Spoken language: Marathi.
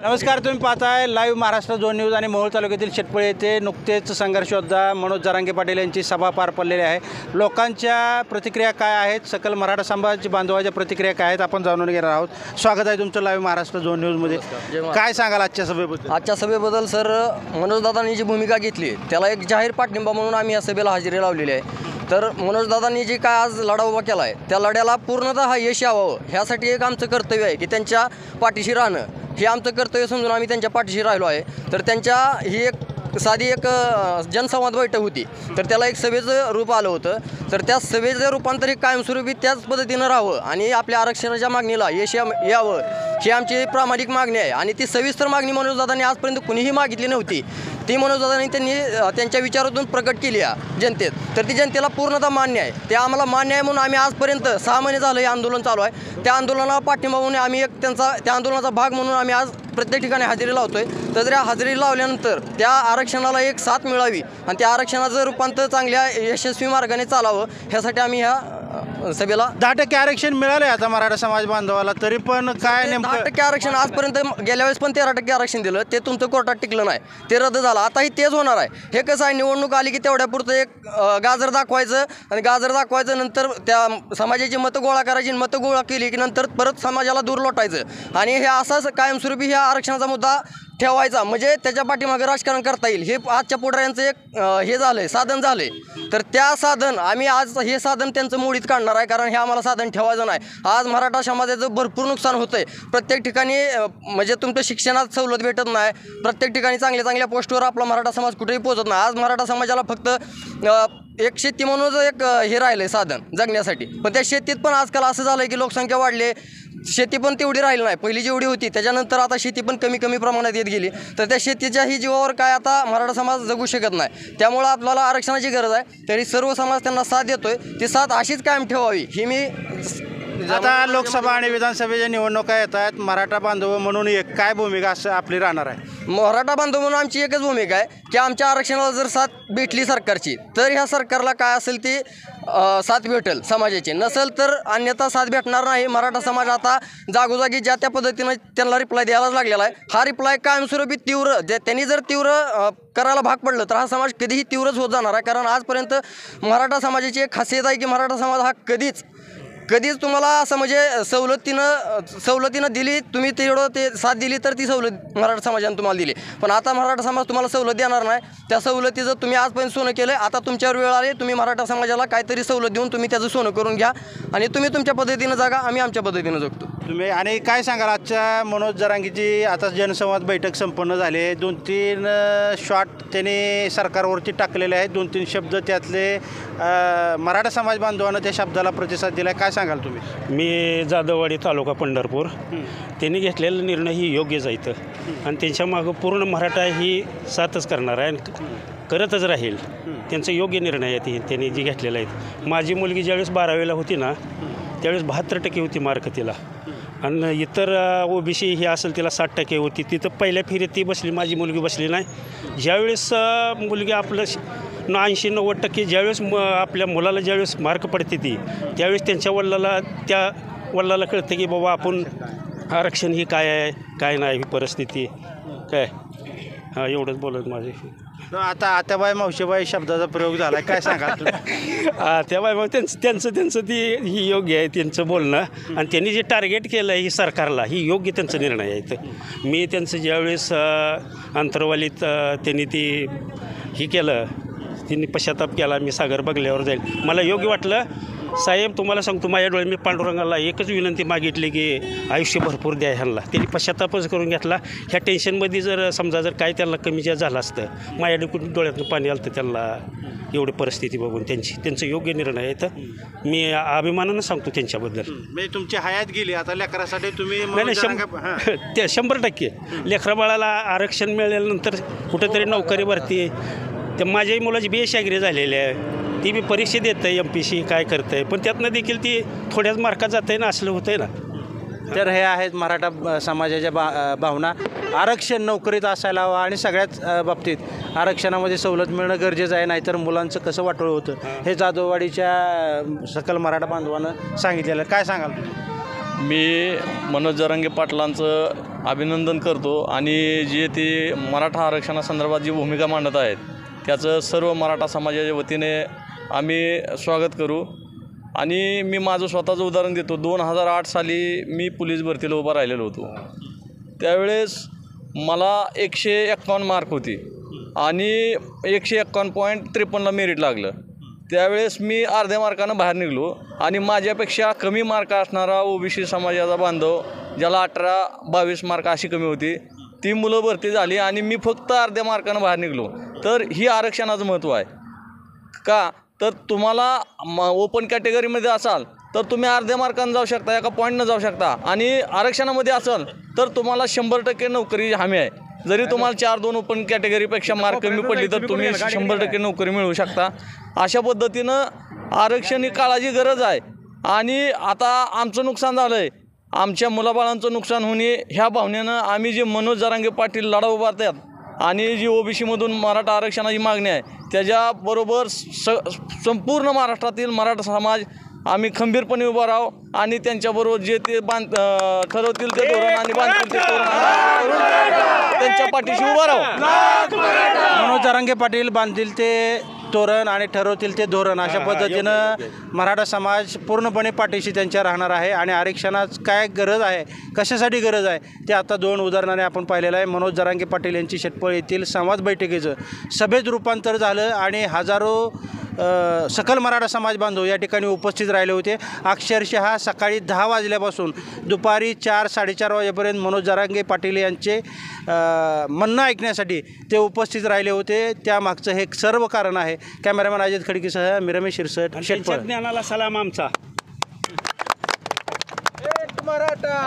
नमस्कार, तुम्ही पाहताय लाईव्ह महाराष्ट्र झोन न्यूज आणि मोहोळ तालुक्यातील शेटपळे येथे नुकतेच संघर्ष योद्धा मनोज जरांगे पाटील यांची सभा पार पडलेली आहे। लोकांच्या प्रतिक्रिया काय आहेत, सकल मराठा समाज बांधवाच्या प्रतिक्रिया काय आहेत, आपण जाणून घेणार आहोत। स्वागत आहे तुमचं लाईव्ह महाराष्ट्र झोन न्यूजमध्ये। काय सांगाल आजच्या सभेबद्दल? आजच्या सभेबद्दल सर, मनोजदादांनी जी भूमिका घेतली त्याला एक जाहीर पाठिंबा म्हणून आम्ही या सभेला हजेरी लावलेली आहे। तर मनोजदादांनी जी काय आज लढा उभा केला आहे त्या लढ्याला पूर्णतः यश यावं ह्यासाठी एक आमचं कर्तव्य आहे की त्यांच्या पाठीशी राहणं हे आमचं कर्तव्य समजून आम्ही त्यांच्या पाठीशी राहिलो आहे। तर त्यांच्या ही एक साधी एक जनसंवाद बैठक होती, तर त्याला एक सभेचं रूप आलं होतं। तर त्या सभेचं रूपांतर कायमस्वरूपी त्याच पद्धतीनं राहावं आणि आपल्या आरक्षणाच्या मागणीला यश यावं ही आमची प्रामाणिक मागणी आहे। आणि ती सविस्तर मागणी मनोजदादांनी आजपर्यंत कुणीही मागितली नव्हती, ती मनोजदादांनी त्यांच्या विचारातून प्रकट केली आहे जनतेत। तर ती जनतेला पूर्णतः मान्य आहे, ते आम्हाला मान्य आहे म्हणून आम्ही आजपर्यंत 6 महिने झालं हे आंदोलन चालू आहे। त्या आंदोलनाला पाठिंबा म्हणून आम्ही एक त्या आंदोलनाचा भाग म्हणून आम्ही आज प्रत्येक ठिकाणी हजेरी लावतोय। तर त्या हजेरी लावल्यानंतर त्या आरक्षणाला एक साथ मिळावी आणि त्या आरक्षणाचं रूपांतर चांगल्या यशस्वी मार्गाने चालावं ह्यासाठी आम्ही ह्या सभेला 10% आरक्षण मिळालं आहे आता मराठा समाज बांधवाला, तरी पण काय नेमकं 10% आरक्षण आजपर्यंत गेल्या वेळेस पण 13% आरक्षण दिलं, ते तुमचं कोर्टात टिकलं नाही, ते रद्द झालं। आताही तेच होणार आहे। हे कसं आहे, निवडणूक आली की तेवढ्यापुरतं एक गाजर दाखवायचं आणि गाजर दाखवायचं, नंतर त्या समाजाची मतं गोळा करायची, मतं गोळा केली की नंतर परत समाजाला दूर लोटायचं आणि हे असाच कायमस्वरूपी ह्या आरक्षणाचा मुद्दा ठेवायचा, म्हणजे त्याच्या पाठीमागे राजकारण करता येईल। हे आजच्या पुढाऱ्यांचं एक हे झालं आहे, साधन झालं आहे। तर त्या साधन आम्ही आज हे साधन त्यांचं मोडीत काढणार आहे, कारण हे आम्हाला साधन ठेवायचं नाही। आज मराठा समाजाचं भरपूर नुकसान होतं आहे। प्रत्येक ठिकाणी म्हणजे तुमचं शिक्षणात सवलत भेटत नाही, प्रत्येक ठिकाणी चांगल्या चांगल्या पोस्टवर आपला मराठा समाज कुठेही पोहोचत नाही। आज मराठा समाजाला फक्त एक शेती म्हणूनच एक हे राहिलं आहे साधन जगण्यासाठी, पण त्या शेतीत पण आजकाल असं झालं आहे की लोकसंख्या वाढली, शेती पण तेवढी राहिली नाही, पहिली जेवढी होती त्याच्यानंतर आता शेती पण कमी कमी प्रमाणात येत गेली। तर त्या शेतीच्याही जीवावर काय आता मराठा समाज जगू शकत नाही, त्यामुळं आपल्याला आरक्षणाची गरज आहे। तरी सर्व समाज त्यांना साथ देतोय, ती साथ अशीच कायम ठेवावी ही मी आता लोकसभा आणि विधानसभेच्या निवडणुका येत आहेत, मराठा बांधव म्हणून एक काय भूमिका असं आपली राहणार आहे? मराठा बांधव म्हणून आमची एकच भूमिका आहे की आमच्या आरक्षणाला जर साथ भेटली सरकारची तर ह्या सरकारला काय असेल ती साथ भेटेल समाजाची, नसेल तर अन्यथा साथ भेटणार नाही। मराठा समाज आता जागोजागी ज्या त्या पद्धतीनं त्यांना रिप्लाय द्यायलाच लागलेला आहे। हा रिप्लाय कायमस्वरूपी तीव्र त्यांनी जर तीव्र करायला भाग पडलं तर हा समाज कधीही तीव्रच होत जाणार आहे, कारण आजपर्यंत मराठा समाजाची एक खासियत आहे की मराठा समाज हा कधीच तुम्हाला असं म्हणजे सवलतीनं दिली, तुम्ही तेवढं ते साथ दिली तर ती सवलत मराठा समाजाने तुम्हाला दिली। पण आता मराठा समाज तुम्हाला सवलत देणार नाही, त्या सवलतीचं तुम्ही आजपर्यंत सोनं केलं आहे, आता तुमच्यावर वेळ आली, तुम्ही मराठा समाजाला काहीतरी सवलत देऊन तुम्ही त्याचं सोनं करून घ्या आणि तुम्ही तुमच्या पद्धतीनं जागा, आम्ही आमच्या पद्धतीनं जगतो। तुम्ही आणि काय सांगाल आजच्या मनोज जरांगेची आता जनसंवाद बैठक संपन्न झाली आहे, 2-3 शॉट त्यांनी सरकारवरती टाकलेले आहेत, 2-3 शब्द त्यातले मराठा समाज बांधवानं त्या शब्दाला प्रतिसाद दिला आहे, काय सांगाल तुम्ही? मी जाधववाडी तालुका पंढरपूर, त्यांनी घेतलेला निर्णय ही योग्यच आहे इथं आणि त्यांच्या मागं पूर्ण मराठा ही साथच करणार आहे आणि करतच राहील। त्यांचं योग्य निर्णय आहे त्यांनी जे घेतलेला आहे। माझी मुलगी ज्यावेळेस 12वीला होती ना त्यावेळेस 72% होती मार्क तिला, आणि इतर OBC ही असेल तिला 60% होती, तिथं पहिल्या फेरीत ती बसली, माझी मुलगी बसली नाही। ज्यावेळेस मुलगी आपलं 80-90% ज्यावेळेस आपल्या मुलाला ज्यावेळेस मार्क पडते ती त्यावेळेस त्यांच्या वडिलाला कळतं की बाबा आपण आरक्षण ही काय आहे काय नाही परिस्थिती काय। एवढंच बोलत माझे। आता आत्याबाई मावशीबाई शब्दाचा प्रयोग झाला आहे, काय सांगाल? आत्याबाई मग त्यांचं ती ही योग्य आहे त्यांचं बोलणं, आणि त्यांनी जे टार्गेट केलं आहे ही सरकारला ही योग्य त्यांचा निर्णय आहे। तर मी त्यांचं ज्यावेळेस अंतरवालीत त्यांनी ती ही केलं, त्यांनी पश्चाताप केला, मी सागर बघल्यावर जाईल, मला योग्य वाटलं। साहेब तुम्हाला सांगतो, माझ्या डोळे मी पांडुरंगाला एकच विनंती मागितली की आयुष्य भरपूर द्या ह्यांना, त्यांनी पश्चातापच करून घेतला। ह्या टेन्शनमध्ये जर समजा जर काय त्यांना कमी जास्त झालं असतं, माझ्या डोळ्यातून पाणी आलं तर त्यांना एवढी परिस्थिती बघून त्यांचं योग्य निर्णय आहे। तर मी अभिमानानं सांगतो त्यांच्याबद्दल। म्हणजे तुमची हयात गेली आता लेकरासाठी तुम्ही नाही ते 100% लेकरा बाळाला आरक्षण मिळाल्यानंतर कुठंतरी नोकरी भरती, तर माझ्याही मुलाची BSc ॲग्री झालेली आहे, ती बी परीक्षा देत आहे MPSC काय करतं आहे, पण त्यातनं देखील ती थोड्याच मार्कात जात आहे ना, असलं होतं आहे ना। तर हे आहेत मराठा समाजाच्या भावना, आरक्षण नोकरीत असायला हवं आणि सगळ्याच बाबतीत आरक्षणामध्ये सवलत मिळणं गरजेचं आहे, नाहीतर मुलांचं कसं वाटोळं होतं हे जाधववाडीच्या सकल मराठा बांधवानं सांगितलेलं, काय सांगाल तुम्ही? मी मनोज जरांगे पाटलांचं अभिनंदन करतो आणि जे ते मराठा आरक्षणासंदर्भात जी भूमिका मांडत आहेत त्याचं सर्व मराठा समाजाच्या वतीने आम्ही स्वागत करू. आणि मी माझं स्वतःचं उदाहरण देतो. 2008 साली मी पोलीस भरतीला उभा राहिलेलो होतो. त्यावेळेस मला 151 मार्क होती आणि 151.53ला मेरिट लागलं. त्यावेळेस मी अर्ध्या मार्कानं बाहेर निघलो आणि माझ्यापेक्षा कमी मार्क असणारा ओबीसी समाजाचा बांधव ज्याला 18-22 मार्क अशी कमी होती ती मुलं भरती झाली आणि मी फक्त अर्ध्या मार्कानं बाहेर निघलो. तर ही आरक्षणाचं महत्त्व आहे का? तर तुम्हाला ओपन कॅटेगरीमध्ये असाल तर तुम्ही अर्ध्या मार्कानं जाऊ शकता, एका पॉईंटनं जाऊ शकता. आणि आरक्षणामध्ये असाल तर तुम्हाला 100% नोकरी हमी आहे. जरी तुम्हाला 4-2 ओपन कॅटेगरीपेक्षा मार्क कमी पडली तर तुम्ही 100% नोकरी मिळवू शकता. अशा पद्धतीनं आरक्षण ही काळाची गरज आहे. आणि आता आमचं नुकसान झालं आहे, आमच्या मुलाबाळांचं नुकसान होणे ह्या भावनेनं आम्ही जे मनोज जरांगे पाटील लढा उभारतात आणि जी ओबीसीमधून मराठा आरक्षणाची मागणी आहे त्याच्याबरोबर संपूर्ण महाराष्ट्रातील मराठा समाज आम्ही खंबीरपणे उभा राहू आणि त्यांच्याबरोबर जे ते ठरवतील ते धोरण आणि बांधतील ते धोरण त्यांच्या पाठीशी उभा राहू. मनोज जरांगे पाटील बांधतील ते तोरण आणि ठरवतील ते धोरण अशा पद्धतीनं मराठा समाज पूर्णपणे पाठीशी त्यांच्या राहणार आहे. आणि आरक्षणात काय गरज आहे, कशासाठी गरज आहे ते आता 2 उदाहरणाने आपण पाहिलेलं आहे. मनोज जरांगे पाटील यांची शेटपळ येथील संवाद बैठकीचं सभेत रूपांतर झालं आणि हजारो सकल मराठा समाज बांधव या ठिकाणी उपस्थित राहिले होते. अक्षरशः सकाळी 10 वाजल्यापासून दुपारी 4-4:30 वाजेपर्यंत मनोज जरांगे पाटील यांचे म्हणणं ऐकण्यासाठी ते उपस्थित राहिले होते. त्यामागचं हे सर्व कारण आहे. कॅमेरामॅन अजित खडकीसह मी रमेश शिरसट, शेटपळ. ज्ञानाला सलाम आमचा. मराठा.